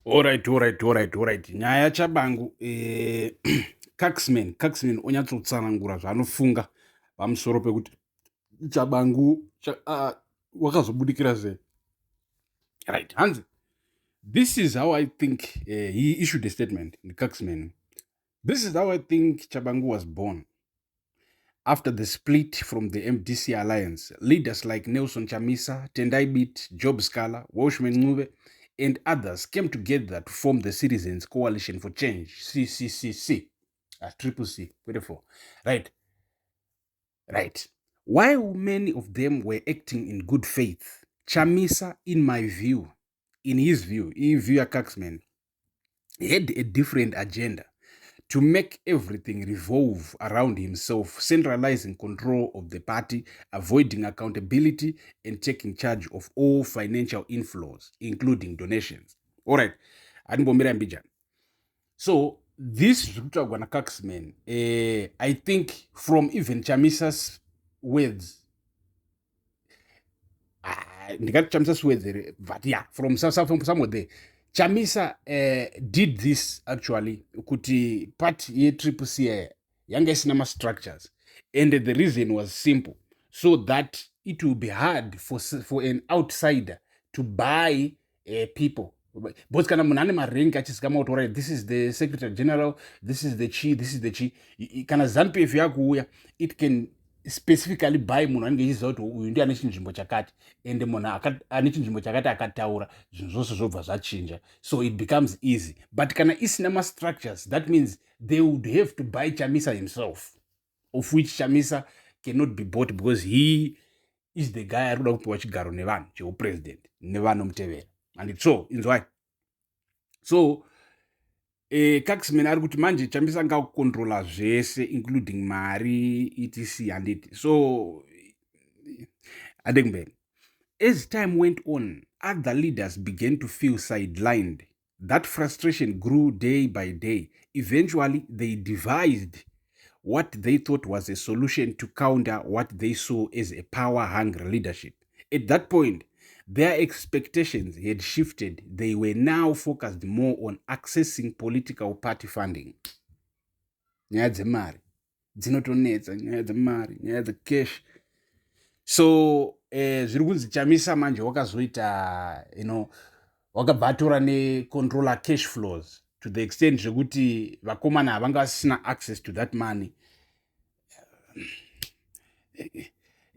Alright. Nyaya Chabangu, Caxman onyatsotsanangura zvaanofunga pamusoro pekuti Chabangu wakazobudikira sei. Right, Hans. This is how I think he issued a statement, the Caxman. This is how I think Chabangu was born. After the split from the MDC alliance, leaders like Nelson Chamisa, Tendai Bit, Job Scala, Washman Ngube, and others came together to form the Citizens Coalition for Change, CCCC, Triple C, whatever. Right. While many of them were acting in good faith, Chamisa, in his view, Caxman, had a different agenda to make everything revolve around himself, centralizing control of the party, avoiding accountability, and taking charge of all financial inflows, including donations. All right. So, this Rutagwana Caxman, I think from even Chamisa's words, but yeah, from somewhere there, Chamisa did this actually kuti part ye triple C yanga isina structures, and the reason was simple, so that it will be hard for an outsider to buy people. Both kana munhu ane marengi achizikama kuti alright, this is the secretary general, this is the chi. Kana ZANU-PF yakuuya, it can specifically by munhu anenge achiziva kuti uyu ndiye ane chinzvimbo chakati, and munhu ane chinzvimbo chakati akataura zvinhu zvose zvobva zvachinja, so it becomes easy. But kana isina ma-structures, that means they would have to buy Chamisa himself, of which Chamisa cannot be bought because he is the guy arikuda kupiwa chigaro nevanhu cheupresident nevanomutevera, and it's so inzwai. So Caxman ari kuti manje Chamisa ngakukontrola zvese including mari etc and it. So as time went on, other leaders began to feel sidelined. That frustration grew day by day. Eventually, they devised what they thought was a solution to counter what they saw as a power-hungry leadership. At that point, their expectations had shifted. They were now focused more on accessing political party funding. Nyaya dzemari dzinotonetsa, nyaya dzemari, nyaya dzecash. So zviri kunzi Chamisa manje wakazoita wakabva atora necontroller cash flows to the extent zvekuti vakomana havanga vasina access to that money.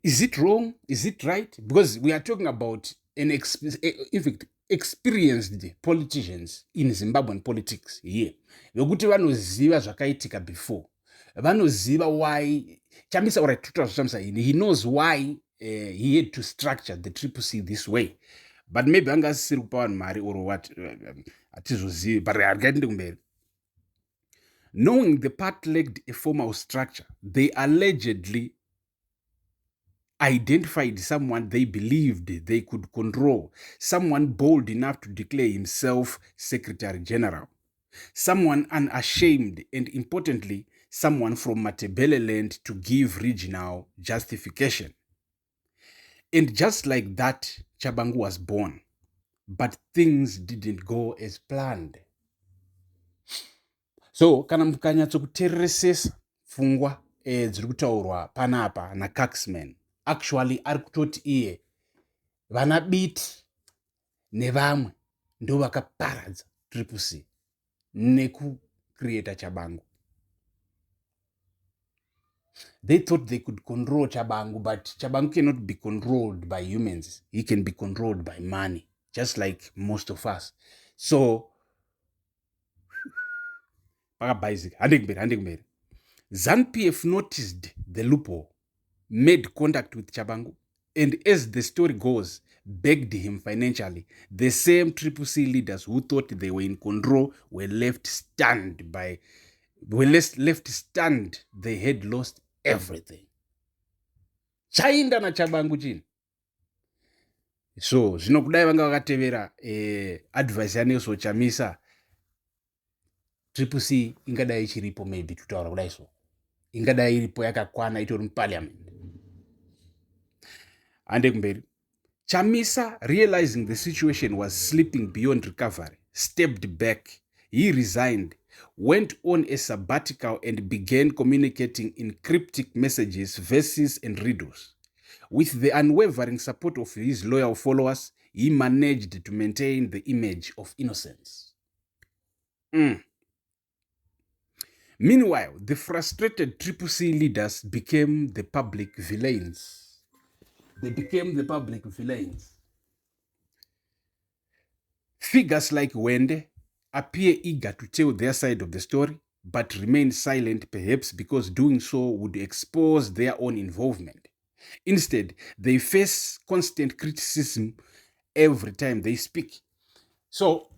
Is it wrong? Is it right? Because we are talking about experienced politicians in Zimbabwean politics here. Vekuti vanoziva zvakaitika before. Vanoziva why Chamisa, alright, he knows why he had to structure the Triple C this way. But maybe angasiri kupa vanhu mari or what, atizozivi, but harikaiti ndikumberi. Knowing the party lacked a formal structure, they allegedly identified someone they believed they could control, someone bold enough to declare himself Secretary General, someone unashamed, and importantly, someone from Matebele land to give regional justification. And just like that, Chabangu was born. But things didn't go as planned. So, kana mukanyatsokuteresesa pfungwa dziri kutaurwa panapa na Caxman, actually ari kutoti iye vana biti nevamwe ndo vakaparadza Triple C nekucreata Chabangu. They thought they could control Chabangu, but Chabangu cannot be controlled by humans. He can be controlled by money, just like most of us. So, ZANU-PF noticed the loophole, made contact with Chabangu, and as the story goes, begged him financially. The same Triple C leaders who thought they were in control were left stunned. They had lost everything. Chainda na Chabangu chini. So, zvinokudai vanga vakatevera advice yaNelson Chamisa, Triple C ingadai ichiripo maybe tutaura kudai so. Ingadai iripo yakakwana itori muparliament. Ande kumberi. Chamisa, realizing the situation was slipping beyond recovery, stepped back. He resigned, went on a sabbatical, and began communicating in cryptic messages, verses, and riddles. With the unwavering support of his loyal followers, he managed to maintain the image of innocence. Meanwhile, the frustrated Triple C leaders became the public villains. They became the public villains. Figures like Wende appear eager to tell their side of the story, but remain silent, perhaps because doing so would expose their own involvement. Instead, they face constant criticism every time they speak. So,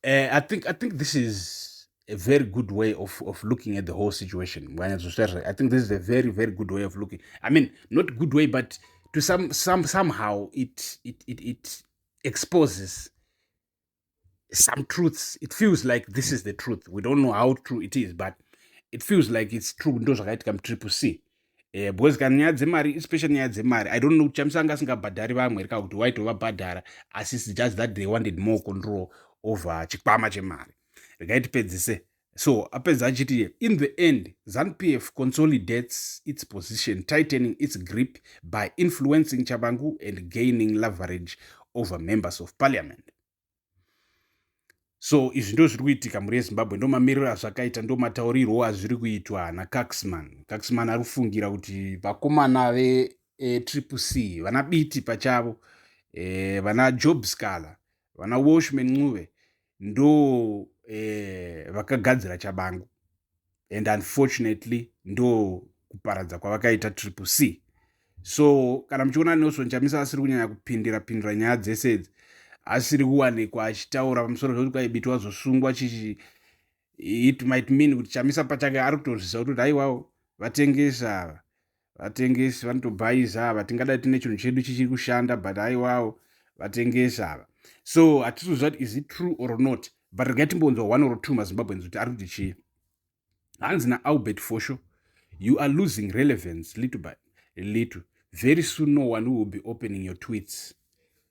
I think this is a very good way of looking at the whole situation. I think this is a very, very good way of looking. I mean, not good way, but to somehow it exposes some truths. It feels like this is the truth. We don't know how true it is, but it feels like it's true. Ndo zvakaitika Triple C. Because kana nyaya dzemari, especially nyaya dzemari, I don't know kuti chamisa anga asingabhadhari vamwe rika kuti waitova asi it's just that they wanted more control over chikwama chemari. Rikaitipedzise. So apedza achiti, in the end, ZANU-PF consolidates its position, tightening its grip by influencing Chabangu and gaining leverage over members of parliament. So izvi ndo zviri kuitika muri yezimbabwe, ndo mamiriro azvakaita, ndo mataurirwo azviri kuitwa naCaxman. Caxman ari kufungira kuti vakomana veTriple C vana biti pachavo, vana Job Scala, vana Washman Ncube ndo vakagadzira Chabangu, and unfortunately ndo kuparadza kwavakaita Triple C. So kana muchiona Nelson Chamisa asiri kunyanya kupindira nyaya dzese idzi, asiri kuwanikwa achitaura pamusoro zvokuti kwaibitwa wazosungwa chichi, it might mean kuti Chamisa pachake ari kutozvisa kuti haiwawo vatengesa vatengesi vanotobhaiza ava, tingadai tine chinhu chedu chichiri kushanda, but haiwawo vatengesa ava. So hatizozva kuti is it true or not, but regai timbonzwa one or two mazimbabweans kuti ari kuti chii. Hanzi naAlbert Fosho, you are losing relevance little by little. Very soon no one will be opening your tweets.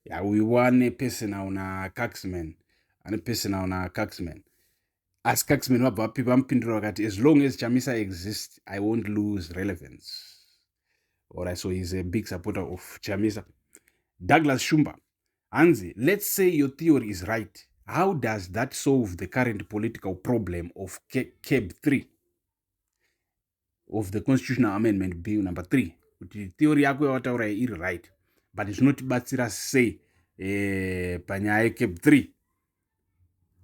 Yeah, we want a person on a Caxman and a person on a Caxman. As Caxman wabva people mpindura vakati, as long as Chamisa exists, I won't lose relevance. Alright, so he's a big supporter of Chamisa. Douglas Shumba, Hanzi, let's say your theory is right. How does that solve the current political problem of CAB 3? Of the Constitutional Amendment Bill number 3. Kuti theory yako yawataura iri right, but zvinotibatsira sei panyaya yeCAB 3.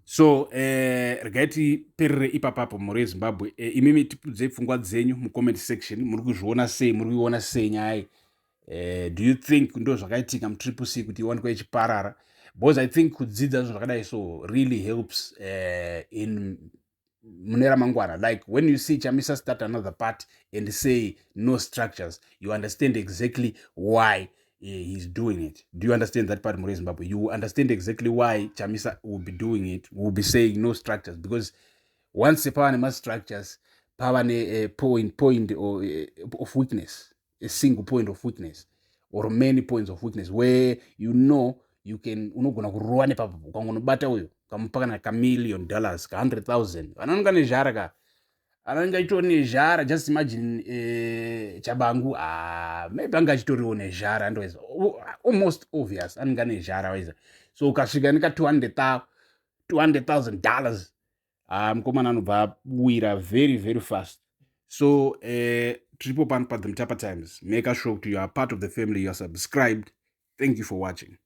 So regai tiperere ipapapo muri yeZimbabwe. Imimi tipudzei pfungwa dzenyu mucomment section. Muri kuzviona sei, muri kuiona sei nyaya. Do you think ndo zvakaitika muTriple C kuti iwanikwe ichiparara? Because I think kudzidza zvakadai so really helps in mune ramangwana. Like when you see Chamisa start another part and say no structures, you understand exactly why he's doing it. Do you understand that part, Muri Zimbabwe? You understand exactly why Chamisa will be doing it, will be saying no structures, because once the power has structures, power a point or of weakness, a single point of weakness, or many points of weakness, where you know you can unogona kurowa nepapo ukangonobata uyo kamupaka na $1 million ka $100,000 anonga nezhara ka anonga itori nezhara. Just imagine Chabangu maybe anga chitoriwo nezhara, andoweza almost obvious anonga nezhara waiza. So ukasvika neka $200,000 mukomana anobva buwira very very fast. So triple pan pa the Mtapa Times, make sure you are part of the family, you are subscribed. Thank you for watching.